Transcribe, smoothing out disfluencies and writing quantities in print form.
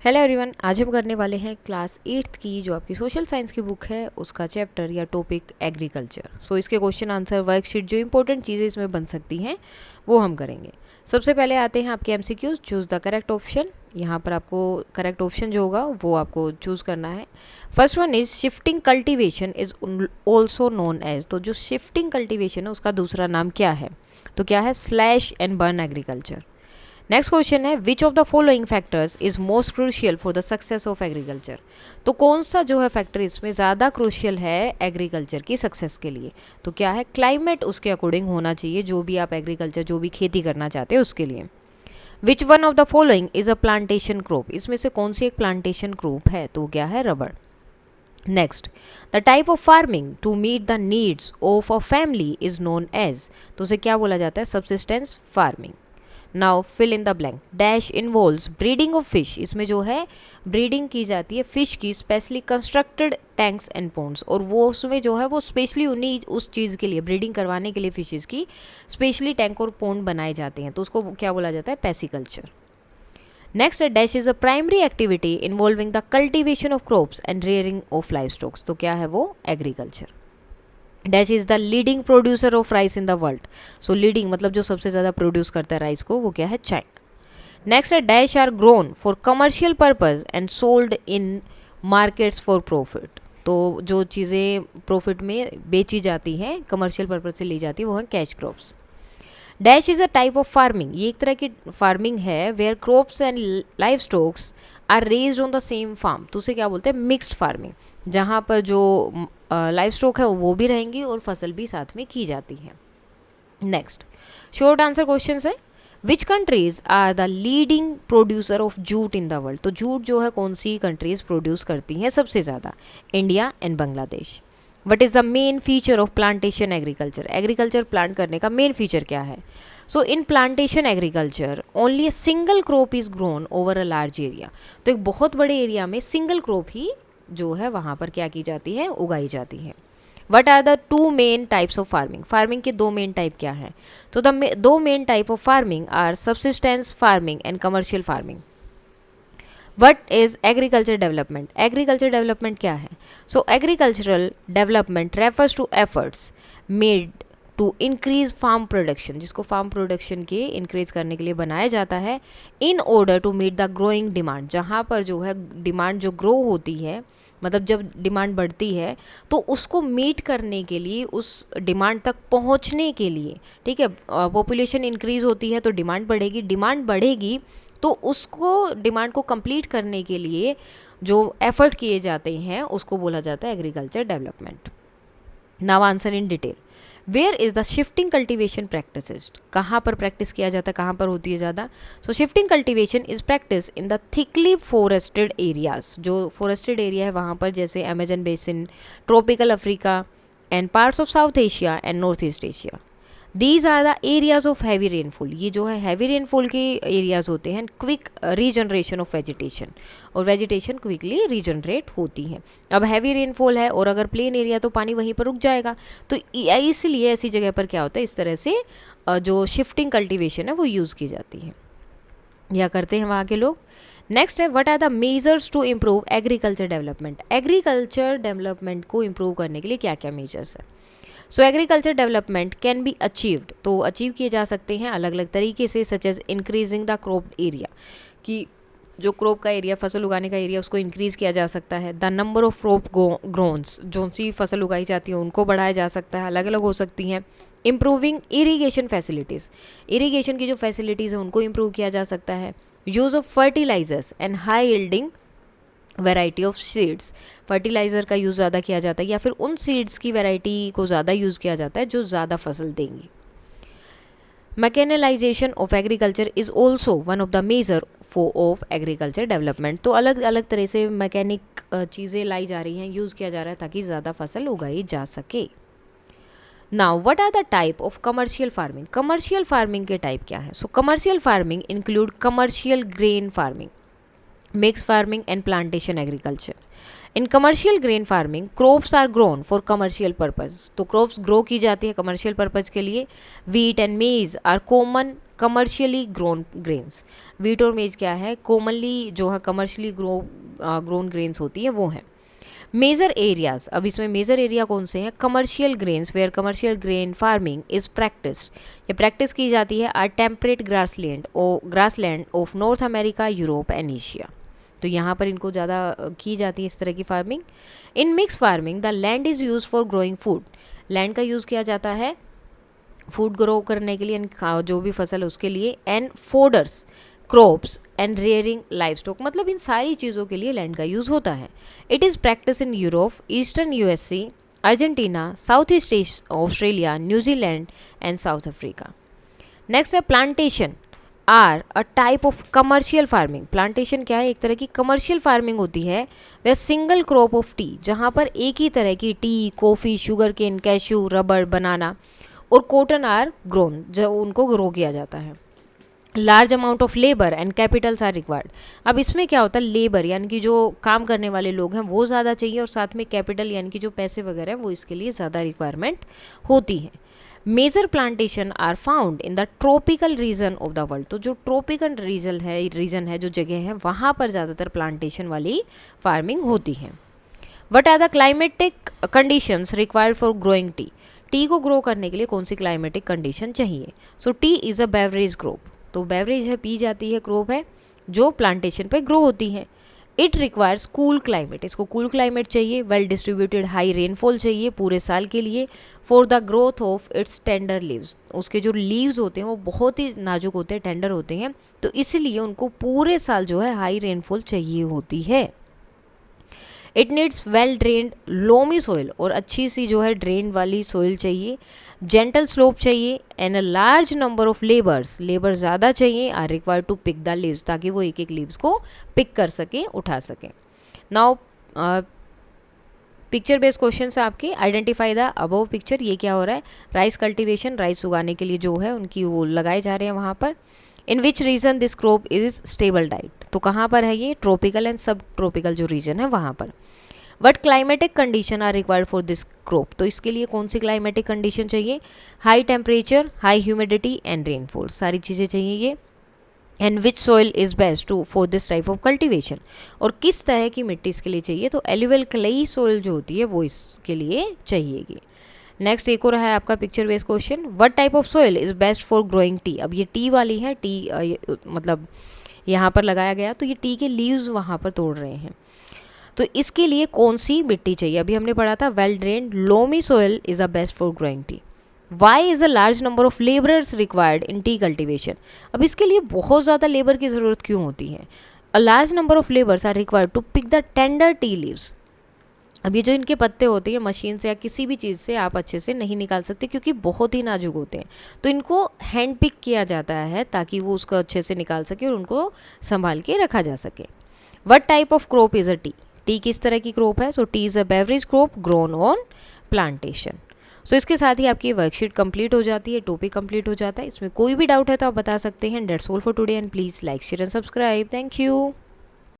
Hello everyone, आज हम करने वाले हैं क्लास 8th की जो आपकी सोशल साइंस की बुक है उसका चैप्टर या टॉपिक एग्रीकल्चर। इसके क्वेश्चन आंसर वर्कशीट जो इंपॉर्टेंट चीज़ें इसमें बन सकती हैं वो हम करेंगे। सबसे पहले आते हैं आपके MCQs. Choose the correct option. यहाँ पर आपको करेक्ट ऑप्शन जो होगा वो आपको चूज़ करना है। First one is shifting cultivation is also known as. तो जो शिफ्टिंग कल्टिवेशन है उसका दूसरा नाम क्या है? तो क्या है? Slash and burn agriculture. Next question है which of the following factors is most crucial for the success of agriculture. तो कौन सा जो है फैक्टर इसमें ज़्यादा क्रूशियल है एग्रीकल्चर की सक्सेस के लिए? तो क्या है? क्लाइमेट उसके अकॉर्डिंग होना चाहिए, जो भी आप एग्रीकल्चर जो भी खेती करना चाहते हैं उसके लिए। Which one of the following is a plantation crop. इसमें से कौन सी एक प्लांटेशन क्रॉप है? तो क्या है? Rubber. Next, the type of farming to meet the needs of a family is known as. तो उसे क्या बोला जाता है? Subsistence farming. Now fill in the blank. Dash involves breeding of fish. इसमें जो है ब्रीडिंग की जाती है फिश की, specially constructed tanks and ponds. और वो उसमें जो है वो स्पेशली उन्हीं उस चीज़ के लिए ब्रीडिंग करवाने के लिए फिशेज़ की स्पेशली टैंक और पॉन्ड बनाए जाते हैं। तो उसको क्या बोला जाता है? Pisciculture. Next, dash is a primary activity involving the cultivation of crops and rearing of livestocks. तो क्या है वो? Agriculture. Dash is the leading producer of rice in the world. Leading मतलब जो सबसे ज़्यादा प्रोड्यूस करता है राइस को, वो क्या है? चाइना। नेक्स्ट है dash are grown for commercial purpose and sold in markets for profit. तो जो चीज़ें प्रॉफिट में बेची जाती हैं, कमर्शियल पर्पज से ली जाती है, वो है cash crops. Dash is a type of farming. ये एक तरह की फार्मिंग है where crops and livestocks are raised on the same farm. तो उसे क्या बोलते हैं? मिक्स्ड फार्मिंग, जहाँ पर जो लाइव स्टॉक है वो भी रहेंगी और फसल भी साथ में की जाती है। नेक्स्ट, शॉर्ट आंसर क्वेश्चन है which countries are the leading producer of jute in the world. तो जूट जो है कौन सी कंट्रीज प्रोड्यूस करती हैं सबसे ज़्यादा? India and Bangladesh. What is the main feature of plantation agriculture. Agriculture plant करने का मेन फीचर क्या है? इन plantation agriculture only a single crop is grown over a large area. तो एक बहुत बड़े एरिया में सिंगल क्रॉप ही जो है वहाँ पर क्या की जाती है? उगाई जाती है। What are the two main types of farming. Farming के दो मेन टाइप क्या है? तो द दो main type of farming are subsistence farming and commercial farming. What is agriculture development. Agriculture development क्या है? Agricultural development refers to efforts made to increase farm production, जिसको farm production के increase करने के लिए बनाया जाता है in order to meet the growing demand. जहाँ पर जो है डिमांड जो ग्रो होती है, मतलब जब डिमांड बढ़ती है तो उसको मीट करने के लिए, उस डिमांड तक पहुँचने के लिए, ठीक है, पॉपुलेशन इंक्रीज होती है तो डिमांड बढ़ेगी, डिमांड बढ़ेगी तो उसको डिमांड को कंप्लीट करने के लिए जो एफर्ट किए जाते हैं उसको बोला जाता है agriculture development. Now answer in detail. Where is the shifting cultivation practice. कहाँ पर प्रैक्टिस किया जाता है, कहाँ पर होती है ज़्यादा? Shifting cultivation is practice in the thickly forested areas. जो फॉरेस्टेड एरिया है वहाँ पर, जैसे Amazon basin, tropical Africa and parts of South Asia and North East Asia. These are the areas of heavy rainfall. ये जो है heavy rainfall के areas होते हैं। क्विक रीजनरेशन ऑफ वेजिटेशन, और वेजिटेशन क्विकली रीजनरेट होती है। अब हैवी रेनफॉल है और अगर प्लेन एरिया तो पानी वहीं पर रुक जाएगा, तो इसलिए ऐसी जगह पर क्या होता है, इस तरह से जो शिफ्टिंग कल्टिवेशन है वो यूज़ की जाती है या करते हैं वहाँ के लोग। नेक्स्ट है what are the measures to improve agriculture development. Agriculture development को इम्प्रूव करने के लिए क्या क्या मेजर्स है? Agriculture development can be achieved. तो अचीव किए जा सकते हैं अलग अलग तरीके से, such as increasing the crop area, कि जो क्रॉप का एरिया, फसल उगाने का एरिया, उसको इंक्रीज़ किया जा सकता है। द नंबर ऑफ क्रॉप ग्रोन्स, जो सी फसल उगाई जाती है उनको बढ़ाया जा सकता है, अलग अलग हो सकती हैं। इम्प्रूविंग इरीगेशन फैसिलिटीज़, इरीगेशन की जो फैसिलिटीज़ हैं उनको इम्प्रूव किया जा सकता है। Use of fertilizers and high yielding variety of seeds. Fertilizer का यूज़ ज़्यादा किया जाता है या फिर उन सीड्स की वैरायटी को ज़्यादा यूज़ किया जाता है जो ज़्यादा फसल देंगी। Mechanisation of agriculture is also one of the major of agriculture development. तो अलग अलग तरह से मैकेनिक चीज़ें लाई जा रही हैं, यूज़ किया जा रहा है ताकि ज़्यादा फसल उगाई जा सके। Now what are the type of commercial farming. Commercial farming के टाइप क्या है? Commercial farming include commercial grain farming, mixed farming and plantation agriculture. In commercial grain farming, crops are grown for commercial purpose. तो crops grow की जाती है commercial purpose के लिए. Wheat and maize are common commercially grown grains. Wheat और मेज क्या है, कॉमनली जो है कमर्शियली ग्रोन ग्रेन्स होती है वो है। मेजर एरियाज, अब इसमें मेजर एरिया कौन से हैं, commercial grains where commercial grain farming is practice, ये प्रैक्टिस की जाती है are temperate grassland of North America, Europe and Asia. तो यहाँ पर इनको ज़्यादा की जाती है इस तरह की farming. In mix farming the land is use for growing food, land का यूज़ किया जाता है फूड ग्रो करने के लिए, जो भी फसल है उसके लिए, and fodders crops and rearing live stock, मतलब इन सारी चीज़ों के लिए लैंड का यूज़ होता है। It is practice in Europe, eastern USA, Argentina, south east Australia, New Zealand and South Africa. Next है plantation are a type of commercial farming. Plantation क्या है, एक तरह की कमर्शियल फार्मिंग होती है वह सिंगल क्रॉप ऑफ टी, जहाँ पर एक ही तरह की tea, coffee, sugarcane, cashew, rubber, banana और कॉटन आर ग्रोन, जो उनको ग्रो किया जाता है। Large amount of labour and capitals are required, अब इसमें क्या होता है, लेबर यानी कि जो काम करने वाले लोग हैं वो ज़्यादा चाहिए और साथ में कैपिटल यानी कि जो पैसे वगैरह हैं वो इसके लिए ज़्यादा रिक्वायरमेंट होती है। Major plantation are found in the tropical region of the world, तो जो ट्रॉपिकल रीजन है जो जगह है वहाँ पर ज़्यादातर प्लांटेशन वाली फार्मिंग होती है। What are the climatic conditions required for growing tea, tea को ग्रो करने के लिए कौन सी क्लाइमेटिक कंडीशन चाहिए। So tea is a beverage crop, तो बेवरेज है, पी जाती है, क्रॉप है जो प्लांटेशन पे ग्रो होती है। इट रिक्वायर्स कूल क्लाइमेट, इसको कूल क्लाइमेट चाहिए, वेल डिस्ट्रीब्यूटेड हाई रेनफॉल चाहिए पूरे साल के लिए, for the growth of its tender leaves, उसके जो लीव्स होते हैं वो बहुत ही नाजुक होते हैं, टेंडर होते हैं, तो इसलिए उनको पूरे साल जो है हाई रेनफॉल चाहिए होती है। It needs well drained loamy soil, और अच्छी सी जो है ड्रेन वाली सॉइल चाहिए, जेंटल स्लोप चाहिए, and a large number of labour ज़्यादा चाहिए are required to pick the leaves, ताकि वो एक एक लीव्स को पिक कर सकें, उठा सकें। नाउ पिक्चर बेस्ड क्वेश्चन है आपके, आइडेंटिफाई द अबव पिक्चर, ये क्या हो रहा है, राइस कल्टिवेशन, राइस उगाने के लिए जो है उनकी वो लगाए जा रहे हैं वहाँ पर। In which region this crop is stable diet, तो कहाँ पर है ये, ट्रॉपिकल एंड सब ट्रॉपिकल जो रीजन है वहाँ पर। What climatic condition are required for this crop, तो इसके लिए कौन सी क्लाइमेटिक कंडीशन चाहिए, high temperature, high humidity and rainfall, सारी चीज़ें चाहिए ये। And which soil is best to for this type of cultivation, और किस तरह की मिट्टी इसके लिए चाहिए, तो एल्यूवियल क्लेई सॉइल जो होती है वो इसके लिए चाहिएगी। नेक्स्ट एक और है आपका picture based question, what type of soil is best for growing T, अब ये टी वाली है, टी मतलब यहाँ पर लगाया गया, तो ये टी के लीव्स वहाँ पर तोड़ रहे हैं, तो इसके लिए कौन सी मिट्टी चाहिए, अभी हमने पढ़ा था well drained loamy soil is the best for growing tea. Why is a large number of labourers required in tea cultivation, अब इसके लिए बहुत ज़्यादा लेबर की ज़रूरत क्यों होती है, a large number of labours are required to pick the tender tea leaves, अब ये जो इनके पत्ते होते हैं मशीन से या किसी भी चीज़ से आप अच्छे से नहीं निकाल सकते क्योंकि बहुत ही नाजुक होते हैं, तो इनको हैंड पिक किया जाता है ताकि वो उसको अच्छे से निकाल सके और उनको संभाल के रखा जा सके। What type of crop is a tea, tea किस तरह की क्रॉप है, so tea is a beverage crop grown on plantation. So इसके साथ ही आपकी वर्कशीट कंप्लीट हो जाती है, टॉपिक कंप्लीट हो जाता है, इसमें कोई भी डाउट है तो आप बता सकते हैं। That's all for today and please like share and subscribe, thank you.